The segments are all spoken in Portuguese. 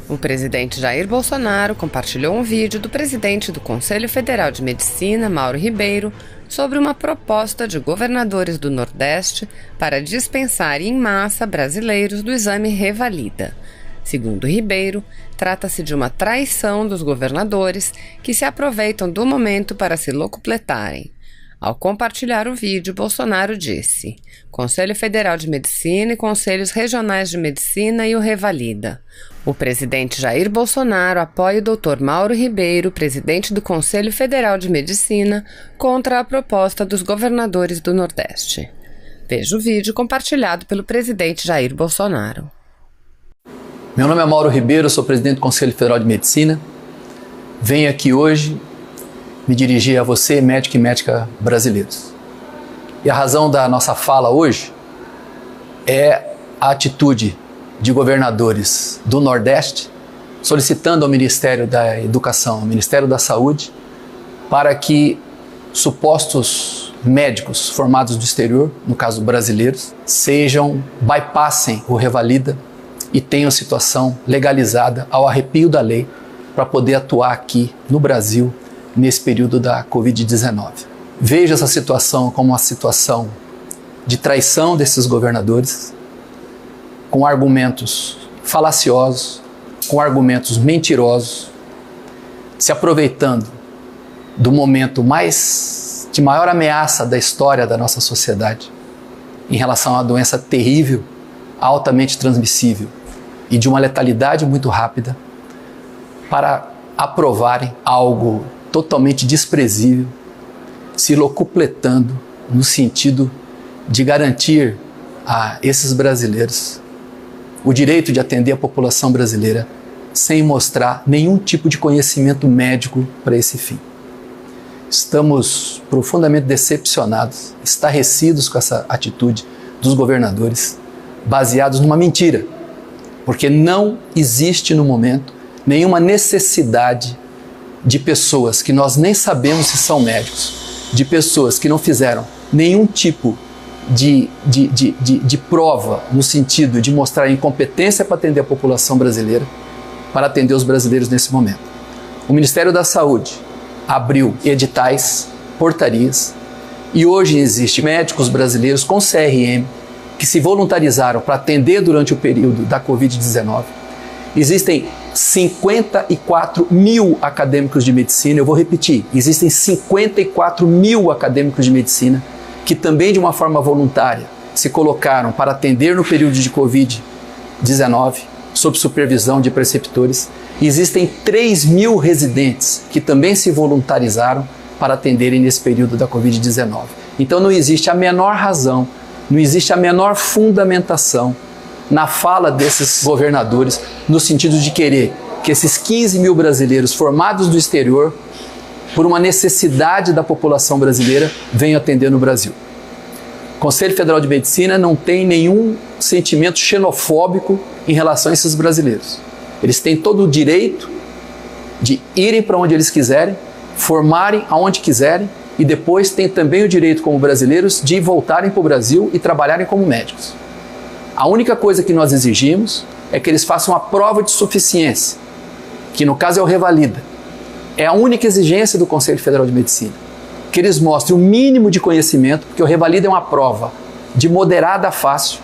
O presidente Jair Bolsonaro compartilhou um vídeo do presidente do Conselho Federal de Medicina, Mauro Ribeiro, sobre uma proposta de governadores do Nordeste para dispensar em massa brasileiros do exame Revalida. Segundo Ribeiro, trata-se de uma traição dos governadores que se aproveitam do momento para se locupletarem. Ao compartilhar o vídeo, Bolsonaro disse: Conselho Federal de Medicina e Conselhos Regionais de Medicina e o Revalida. O presidente Jair Bolsonaro apoia o Dr. Mauro Ribeiro, presidente do Conselho Federal de Medicina, contra a proposta dos governadores do Nordeste. Veja o vídeo compartilhado pelo presidente Jair Bolsonaro. Meu nome é Mauro Ribeiro, sou presidente do Conselho Federal de Medicina. Venho aqui hoje me dirigir a você, médico e médica brasileiros. E a razão da nossa fala hoje é a atitude de governadores do Nordeste solicitando ao Ministério da Educação, ao Ministério da Saúde, para que supostos médicos formados do exterior, no caso brasileiros, bypassem o Revalida e tenham situação legalizada ao arrepio da lei para poder atuar aqui no Brasil nesse período da Covid-19. Vejo essa situação como uma situação de traição desses governadores, com argumentos falaciosos, com argumentos mentirosos, se aproveitando do momento de maior ameaça da história da nossa sociedade em relação a uma doença terrível, altamente transmissível e de uma letalidade muito rápida, para aprovarem algo totalmente desprezível, se locupletando no sentido de garantir a esses brasileiros o direito de atender a população brasileira sem mostrar nenhum tipo de conhecimento médico para esse fim. Estamos profundamente decepcionados, estarrecidos com essa atitude dos governadores, baseados numa mentira, porque não existe no momento nenhuma necessidade de pessoas que nós nem sabemos se são médicos, de pessoas que não fizeram nenhum tipo de prova no sentido de mostrar incompetência para atender a população brasileira, para atender os brasileiros nesse momento. O Ministério da Saúde abriu editais, portarias, e hoje existem médicos brasileiros com CRM que se voluntarizaram para atender durante o período da Covid-19. Existem 54 mil acadêmicos de medicina, eu vou repetir, existem 54 mil acadêmicos de medicina que também de uma forma voluntária se colocaram para atender no período de Covid-19, sob supervisão de preceptores. Existem 3 mil residentes que também se voluntarizaram para atenderem nesse período da Covid-19. Então não existe a menor razão, não existe a menor fundamentação na fala desses governadores, no sentido de querer que esses 15 mil brasileiros formados do exterior, por uma necessidade da população brasileira, venham atender no Brasil. O Conselho Federal de Medicina não tem nenhum sentimento xenofóbico em relação a esses brasileiros. Eles têm todo o direito de irem para onde eles quiserem, formarem aonde quiserem, e depois têm também o direito, como brasileiros, de voltarem para o Brasil e trabalharem como médicos. A única coisa que nós exigimos é que eles façam a prova de suficiência, que no caso é o Revalida. É a única exigência do Conselho Federal de Medicina, que eles mostrem o mínimo de conhecimento, porque o Revalida é uma prova de moderada a fácil,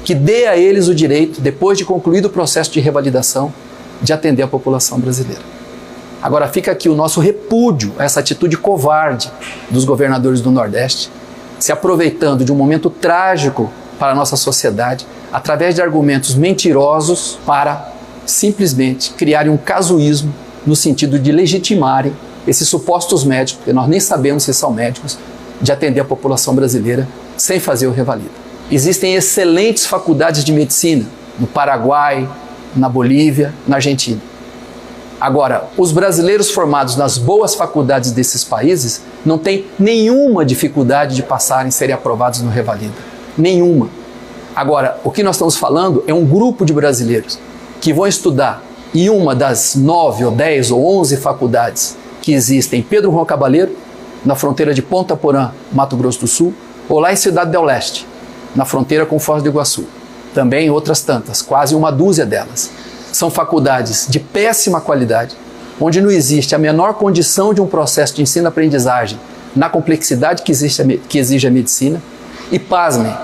que dê a eles o direito, depois de concluído o processo de revalidação, de atender a população brasileira. Agora fica aqui o nosso repúdio a essa atitude covarde dos governadores do Nordeste, se aproveitando de um momento trágico para a nossa sociedade, através de argumentos mentirosos, para simplesmente criarem um casuísmo no sentido de legitimarem esses supostos médicos, que nós nem sabemos se são médicos, de atender a população brasileira sem fazer o Revalida. Existem excelentes faculdades de medicina no Paraguai, na Bolívia, na Argentina. Agora, os brasileiros formados nas boas faculdades desses países não têm nenhuma dificuldade de passarem, serem aprovados no Revalida. Nenhuma. Agora, o que nós estamos falando é um grupo de brasileiros que vão estudar em uma das 9 ou 10 ou 11 faculdades que existem em Pedro Juan Cabaleiro, na fronteira de Ponta Porã, Mato Grosso do Sul, ou lá em Cidade del Leste, na fronteira com Foz do Iguaçu. Também outras tantas, quase uma dúzia delas. são faculdades de péssima qualidade, onde não existe a menor condição de um processo de ensino-aprendizagem na complexidade que exige a medicina. E pasmem,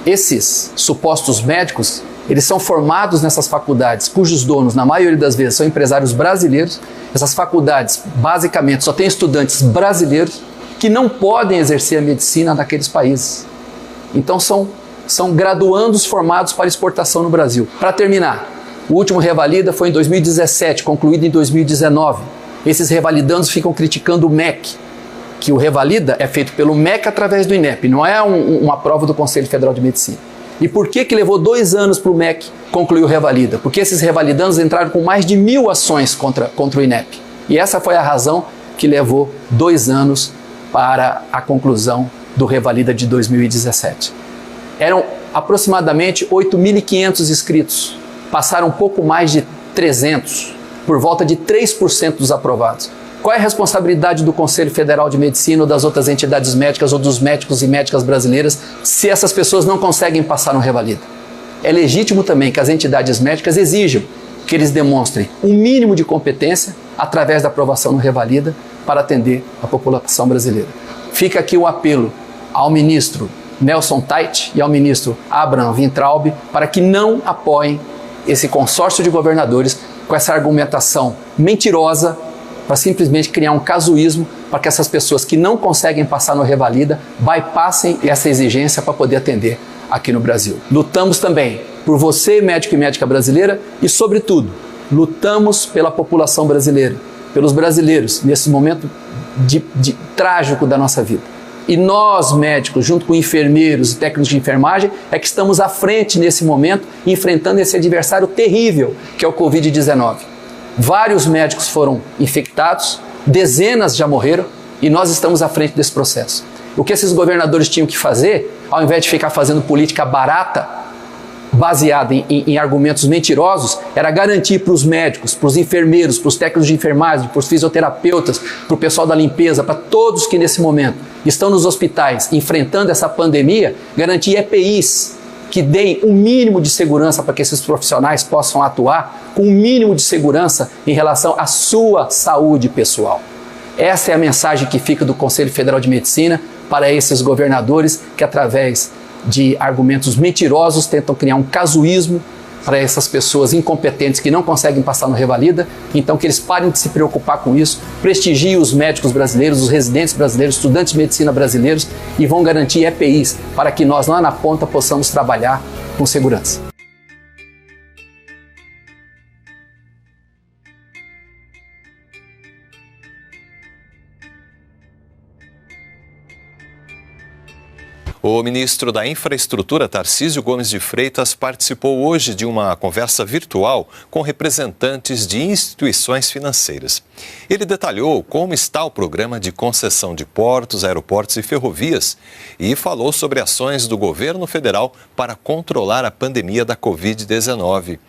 esses supostos médicos, eles são formados nessas faculdades, cujos donos, na maioria das vezes, são empresários brasileiros. Essas faculdades, basicamente, só têm estudantes brasileiros que não podem exercer a medicina naqueles países. Então, são graduandos formados para exportação no Brasil. Para terminar, o último revalida foi em 2017, concluído em 2019. Esses revalidandos ficam criticando o MEC, que o revalida é feito pelo MEC através do INEP, não é uma prova do Conselho Federal de Medicina. E por que levou 2 anos para o MEC concluir o revalida? Porque esses revalidandos entraram com mais de 1000 ações contra o INEP. E essa foi a razão que levou 2 anos para a conclusão do revalida de 2017. Eram aproximadamente 8.500 inscritos, passaram um pouco mais de 300, por volta de 3% dos aprovados. Qual é a responsabilidade do Conselho Federal de Medicina ou das outras entidades médicas ou dos médicos e médicas brasileiras se essas pessoas não conseguem passar no revalida? É legítimo também que as entidades médicas exijam que eles demonstrem um mínimo de competência através da aprovação no revalida para atender a população brasileira. Fica aqui o apelo ao ministro Nelson Tait e ao ministro Abraham Weintraub para que não apoiem esse consórcio de governadores com essa argumentação mentirosa para simplesmente criar um casuísmo para que essas pessoas que não conseguem passar no revalida bypassem essa exigência para poder atender aqui no Brasil. Lutamos também por você, médico e médica brasileira, e, sobretudo, lutamos pela população brasileira, pelos brasileiros, nesse momento trágico da nossa vida. E nós, médicos, junto com enfermeiros e técnicos de enfermagem, é que estamos à frente nesse momento, enfrentando esse adversário terrível que é o Covid-19. Vários médicos foram infectados, dezenas já morreram e nós estamos à frente desse processo. O que esses governadores tinham que fazer, ao invés de ficar fazendo política barata, baseada em argumentos mentirosos, era garantir para os médicos, para os enfermeiros, para os técnicos de enfermagem, para os fisioterapeutas, para o pessoal da limpeza, para todos que nesse momento estão nos hospitais enfrentando essa pandemia, garantir EPIs que deem um mínimo de segurança para que esses profissionais possam atuar com um mínimo de segurança em relação à sua saúde pessoal. Essa é a mensagem que fica do Conselho Federal de Medicina para esses governadores que, através de argumentos mentirosos, tentam criar um casuísmo para essas pessoas incompetentes que não conseguem passar no revalida. Então, que eles parem de se preocupar com isso, prestigiem os médicos brasileiros, os residentes brasileiros, estudantes de medicina brasileiros e vão garantir EPIs para que nós lá na ponta possamos trabalhar com segurança. O ministro da Infraestrutura, Tarcísio Gomes de Freitas, participou hoje de uma conversa virtual com representantes de instituições financeiras. Ele detalhou como está o programa de concessão de portos, aeroportos e ferrovias e falou sobre ações do governo federal para controlar a pandemia da Covid-19.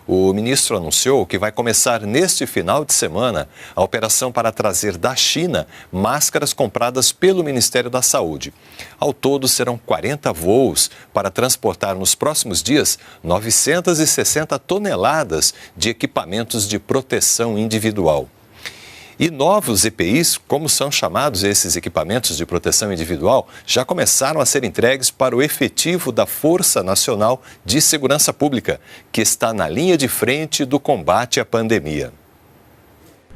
O ministro anunciou que vai começar neste final de semana a operação para trazer da China máscaras compradas pelo Ministério da Saúde. Ao todo, serão 40 voos para transportar nos próximos dias 960 toneladas de equipamentos de proteção individual. E novos EPIs, como são chamados esses equipamentos de proteção individual, já começaram a ser entregues para o efetivo da Força Nacional de Segurança Pública, que está na linha de frente do combate à pandemia.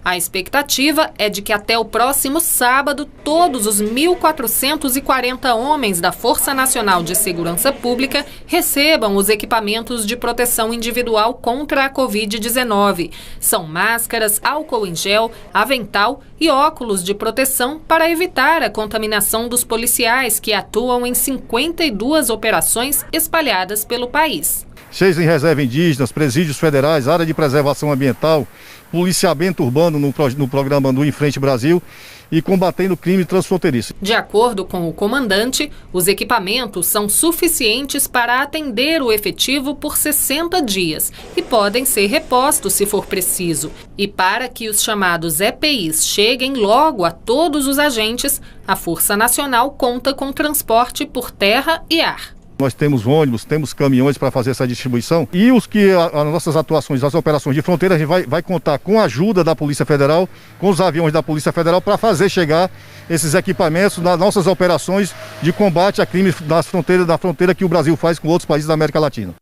A expectativa é de que até o próximo sábado, todos os 1.440 homens da Força Nacional de Segurança Pública recebam os equipamentos de proteção individual contra a Covid-19. São máscaras, álcool em gel, avental e óculos de proteção para evitar a contaminação dos policiais que atuam em 52 operações espalhadas pelo país. 6 em reserva indígenas, presídios federais, área de preservação ambiental, policiamento urbano no programa do Em Frente Brasil e combatendo o crime transfronteiriço. De acordo com o comandante, os equipamentos são suficientes para atender o efetivo por 60 dias e podem ser repostos se for preciso. E para que os chamados EPIs cheguem logo a todos os agentes, a Força Nacional conta com transporte por terra e ar. Nós temos ônibus, temos caminhões para fazer essa distribuição. E os que as nossas atuações, as operações de fronteira, a gente vai contar com a ajuda da Polícia Federal, com os aviões da Polícia Federal, para fazer chegar esses equipamentos nas nossas operações de combate a crimes da fronteira que o Brasil faz com outros países da América Latina.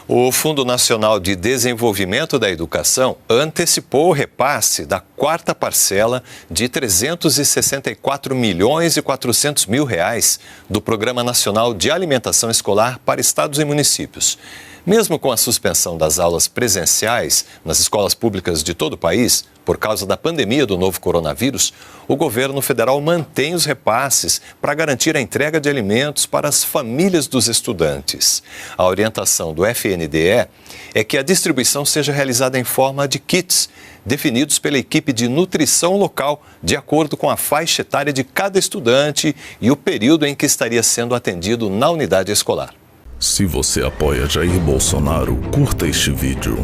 O Fundo Nacional de Desenvolvimento da Educação antecipou o repasse da quarta parcela de 364 milhões e 400 mil reais do Programa Nacional de Alimentação Escolar para estados e municípios. Mesmo com a suspensão das aulas presenciais nas escolas públicas de todo o país, por causa da pandemia do novo coronavírus, o governo federal mantém os repasses para garantir a entrega de alimentos para as famílias dos estudantes. A orientação do FNDE é que a distribuição seja realizada em forma de kits, definidos pela equipe de nutrição local, de acordo com a faixa etária de cada estudante e o período em que estaria sendo atendido na unidade escolar. Se você apoia Jair Bolsonaro, curta este vídeo,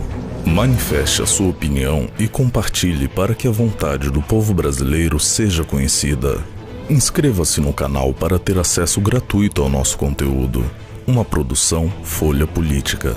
manifeste a sua opinião e compartilhe para que a vontade do povo brasileiro seja conhecida. Inscreva-se no canal para ter acesso gratuito ao nosso conteúdo. Uma produção Folha Política.